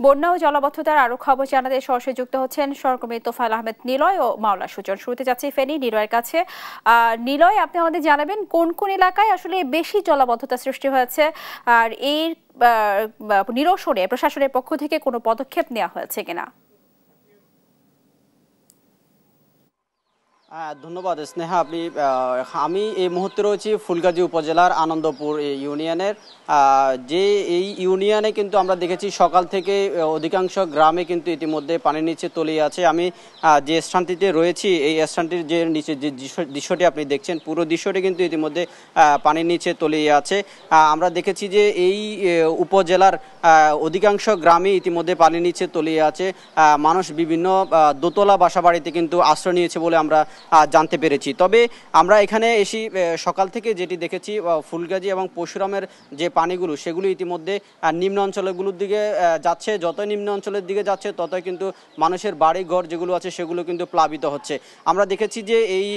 বন্যা ও জলাবদ্ধতার আরো খবর জানাতে সরাসরি যুক্ত হচ্ছেন সহকর্মী তোফায়েল আহমেদ নিলয় ও মাওলা সুজন। শুরুতে যাচ্ছি ফেনী নিলয়ের কাছে। নিলয়, আপনি আমাদের জানাবেন কোন কোন এলাকায় আসলে বেশি জলাবদ্ধতা সৃষ্টি হয়েছে, আর এই নিরসনে প্রশাসনের পক্ষ থেকে কোনো পদক্ষেপ নেওয়া হয়েছে কিনা? ধন্যবাদ স্নেহা। আমি এই মুহূর্তে রয়েছি ফুলগাজী উপজেলার আনন্দপুর ইউনিয়নের। যে এই ইউনিয়নে কিন্তু আমরা দেখেছি সকাল থেকে অধিকাংশ গ্রামে কিন্তু ইতিমধ্যে পানির নিচে তলিয়ে আছে। আমি যে স্থানটিতে রয়েছি এই স্থানটির যে নিচে যে দৃশ্যটি আপনি দেখছেন, পুরো দৃশ্যটি কিন্তু ইতিমধ্যে পানির নিচে তলিয়ে আছে। আমরা দেখেছি যে এই উপজেলার অধিকাংশ গ্রামে ইতিমধ্যে পানির নিচে তলিয়ে আছে। মানুষ বিভিন্ন দোতলা বাসাবাড়িতে কিন্তু আশ্রয় নিয়েছে বলে আমরা জানতে পেরেছি। তবে আমরা এখানে এসে সকাল থেকে যেটি দেখেছি, ফুলগাজী এবং পরশুরামের যে পানিগুলো সেগুলো ইতিমধ্যে নিম্ন অঞ্চলগুলোর দিকে যাচ্ছে। যতই নিম্ন অঞ্চলের দিকে যাচ্ছে ততই কিন্তু মানুষের বাড়ি ঘর যেগুলো আছে সেগুলো কিন্তু প্লাবিত হচ্ছে। আমরা দেখেছি যে এই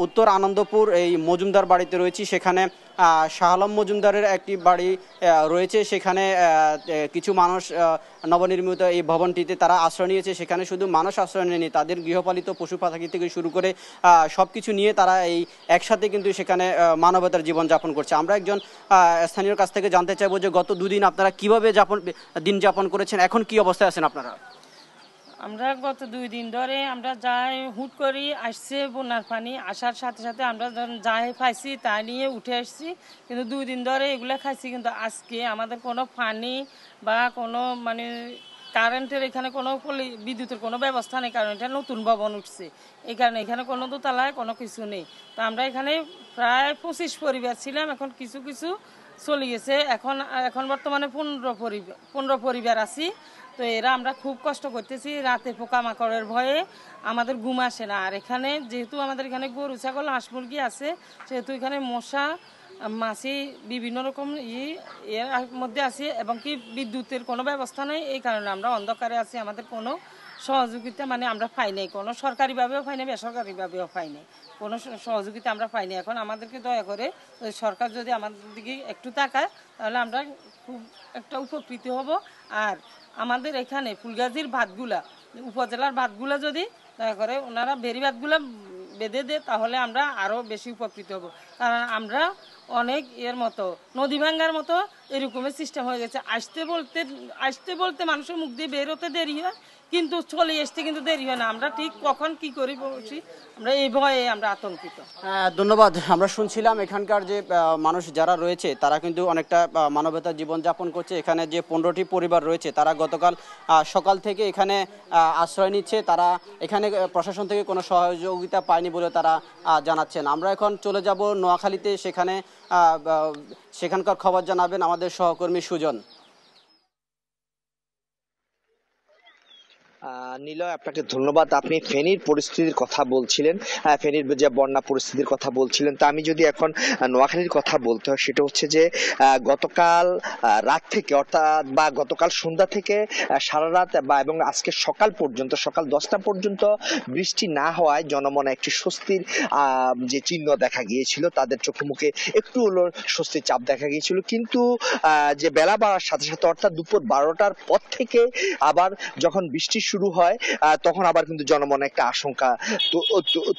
উত্তর আনন্দপুর এই মজুমদার বাড়িতে রয়েছি, সেখানে শাহ আলম মজুমদারের একটি বাড়ি রয়েছে। সেখানে কিছু মানুষ নবনির্মিত এই ভবনটিতে তারা আশ্রয় নিয়েছে। সেখানে শুধু মানুষ আশ্রয় নেয়নি, তাদের গৃহপালিত পশু পাখি থেকে শুরু করে সব কিছু নিয়ে তারা এই একসাথে কিন্তু সেখানে মানবতার জীবনযাপন করছে। আমরা একজন স্থানীয় কাছ থেকে জানতে চাইবো যে গত দুদিন আপনারা কিভাবে দিন যাপন করেছেন, এখন কি অবস্থায় আছেন আপনারা? আমরা গত 2 দিন ধরে আমরা যাই হুট করি আসছে বন্যার পানি আসার সাথে সাথে আমরা যাই পাইছি তাই নিয়ে উঠে আসছি, কিন্তু 2 দিন ধরে এগুলো খাইছি। কিন্তু আজকে আমাদের কোনো পানি বা কোনো কারেন্টের এখানে কোনো বিদ্যুতের কোনো ব্যবস্থা নেই, কারণ এটা নতুন ভবন উঠছে। এই কারণে এখানে কোনো দোতলায় কোনো কিছু নেই। তো আমরা এখানে প্রায় 25 পরিবার ছিলাম, এখন কিছু কিছু চলে গেছে। এখন বর্তমানে 15 পরিবার আছি। তো এরা আমরা খুব কষ্ট করতেছি, রাতে পোকামাকড়ের ভয়ে আমাদের ঘুম আসে না। আর এখানে যেহেতু আমাদের এখানে গরু ছাগল হাঁস মুরগি আছে, সেহেতু এখানে মশা মাছি বিভিন্ন রকম এর মধ্যে আছে, এবং কি বিদ্যুতের কোনো ব্যবস্থা নেই। এই কারণে আমরা অন্ধকারে আছি। আমাদের কোনো সহযোগিতা আমরা পাই নাই, কোনো সরকারিভাবেও পাই নাই, বেসরকারিভাবেও পাই নাই, কোনো সহযোগিতা আমরা পাইনি। এখন আমাদেরকে দয়া করে সরকার যদি আমাদের দিকে একটু তাকায় তাহলে আমরা খুব একটা উপকৃত হব। আর আমাদের এখানে ফুলগাজীর ভাতগুলা, উপজেলার ভাতগুলা যদি দয়া করে ওনারা বেরি ভাতগুলা বেঁধে দেয় তাহলে আমরা আরও বেশি উপকৃত হব। কারণ আমরা অনেক এর মতো নদী ভাঙ্গার মতো এরকমের সিস্টেম হয়ে গেছে। আসতে বলতে মানুষের মুখ দিয়ে বের হতে দেরি হয়, কিন্তু চলে আসতে কিন্তু দেরি হয় না। আমরা ঠিক কখন কি করি বলছি, আমরা এই ভয়ে আমরা আতঙ্কিত। ধন্যবাদ। আমরা শুনছিলাম এখানকার যে মানুষ যারা রয়েছে তারা কিন্তু অনেকটা মানবতার জীবনযাপন করছে। এখানে যে 15টি পরিবার রয়েছে তারা গতকাল সকাল থেকে এখানে আশ্রয় নিচ্ছে। তারা এখানে প্রশাসন থেকে কোনো সহযোগিতা পায়নি বলে তারা জানাচ্ছেন। আমরা এখন চলে যাব নোয়াখালীতে, সেখানকার খবর জানাবেন আমাদের সহকর্মী সুজন। নিলয়, আপনাকে ধন্যবাদ। আপনি ফেনীর পরিস্থিতির কথা বলছিলেন, ফেনীর যে বন্যা পরিস্থিতির কথা বলছিলেন। তা আমি যদি এখন নোয়াখালীর কথা বলতে হয়, সেটা হচ্ছে যে গতকাল রাত থেকে অর্থাৎ বা গতকাল সন্ধ্যা থেকে সারা রাত এবং আজকে সকাল পর্যন্ত, সকাল 10টা পর্যন্ত বৃষ্টি না হওয়ায় জনমনে একটি স্বস্তির যে চিহ্ন দেখা গিয়েছিল, তাদের চোখে মুখে একটু হলো স্বস্তির চাপ দেখা গিয়েছিল। কিন্তু যে বেলা বাড়ার সাথে সাথে অর্থাৎ দুপুর 12টার পর থেকে আবার যখন বৃষ্টি শুরু হয় তখন আবার কিন্তু জনমনে একটা আশঙ্কা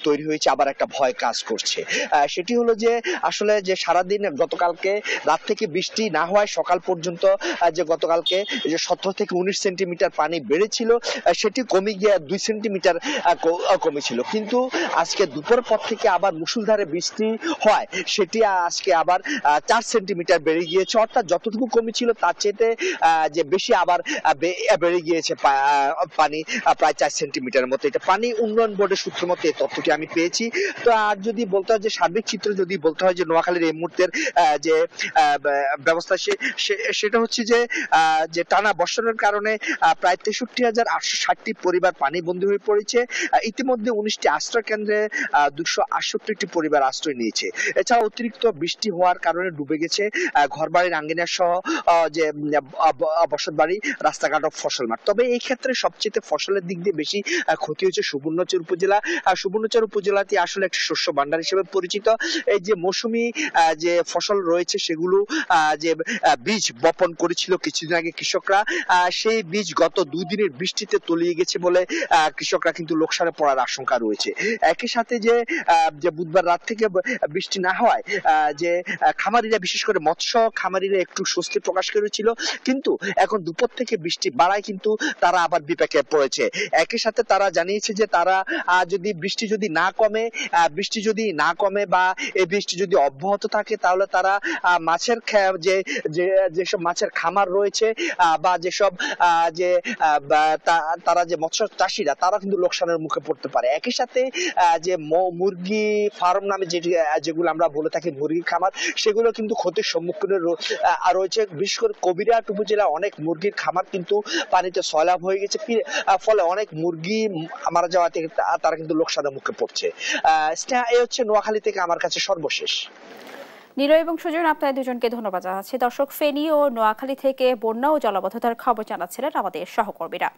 তৈরি হয়েছে, আবার একটা ভয় কাজ করছে। সেটি হলো যে আসলে যে সারাদিন গতকালকে রাত থেকে বৃষ্টি না হওয়ায় সকাল পর্যন্ত যে গতকালকে যে 17 থেকে 19 সেন্টিমিটার পানি বেড়েছিল, সেটি কমে গিয়ে 2 সেন্টিমিটার কমেছিল। কিন্তু আজকে দুপুর পর থেকে আবার মুষলধারে বৃষ্টি হয়, সেটি আজকে আবার 4 সেন্টিমিটার বেড়ে গিয়েছে। অর্থাৎ যতটুকু কমেছিল তার চেয়ে যে বেশি আবার বেড়ে গিয়েছে পানি, প্রায় 4 সেন্টিমিটারের মতো। এটা পানি উন্নয়ন বোর্ডের সূত্র মতে এই তথ্যটি আমি পেয়েছি। তো আর যদি বলতে হয় যে সার্বিক চিত্র যদি বলতে হয় যে নোয়াখালীর এই মুহূর্তের যে ব্যবস্থা, সেটা হচ্ছে যে টানা বর্ষণের কারণে প্রায় 63,860টি পরিবার পানিবন্দী হয়ে পড়েছে। ইতিমধ্যে 19টি আশ্রয় কেন্দ্রে 268টি পরিবার আশ্রয় নিয়েছে। এছাড়া অতিরিক্ত বৃষ্টি হওয়ার কারণে ডুবে গেছে ঘরবাড়ির আঙ্গিনা সহ যে বসত বাড়ি, রাস্তাঘাট ও ফসল মাঠ। তবে এই ক্ষেত্রে সবচেয়ে সবচেয়ে ফসলের দিক দিয়ে বেশি ক্ষতি হয়েছে সুবর্ণচর উপজেলা। সুবর্ণচর উপজেলাটি আসলে একটি শস্য ভান্ডার হিসেবে পরিচিত। এই যে মৌসুমী যে ফসল রয়েছে সেগুলো যে বীজ বপন করেছিল কিছুদিন আগে কৃষকরা, সেই বীজ গত 2 দিনের বৃষ্টিতে তলিয়ে গেছে বলে কৃষকরা কিন্তু লোকসানে পড়ার আশঙ্কা রয়েছে। একই সাথে যে বুধবার রাত থেকে বৃষ্টি না হওয়ায় যে খামারিরা বিশেষ করে মৎস্য খামারিরা একটু স্বস্তি প্রকাশ করেছিল, কিন্তু এখন দুপুর থেকে বৃষ্টি বাড়ায় কিন্তু তারা আবার বিপাকে পড়েছে। একই সাথে তারা জানিয়েছে যে তারা যদি বৃষ্টি যদি না কমে বা এই বৃষ্টি যদি অব্যাহত থাকে তাহলে তারা মাছের যেসব মাছের খামার রয়েছে বা যেসব যে তারা যে মৎস্য চাষিরা তারা কিন্তু লোকসানের মুখে পড়তে পারে। একই সাথে যে মুরগি ফার্ম নামে যেগুলো আমরা বলে থাকি মুরগি খামার, সেগুলো কিন্তু ক্ষতির সম্মুখীন রয়েছে। বিশেষ করে কবিরহাট উপজেলা অনেক মুরগির খামার কিন্তু পানিতে সয়লাভ হয়ে গেছে, ফলে অনেক মুরগি মারা যাওয়া থেকে তারা কিন্তু লোকসানের মুখে পড়ছে। এই হচ্ছে নোয়াখালী থেকে আমার কাছে সর্বশেষ। নিলয় এবং সুজন, আপনাদের দুজনকে ধন্যবাদ জানাচ্ছি। দর্শক, ফেনী ও নোয়াখালী থেকে বন্যা ও জলাবদ্ধতার খবর জানাচ্ছিলেন আমাদের সহকর্মীরা।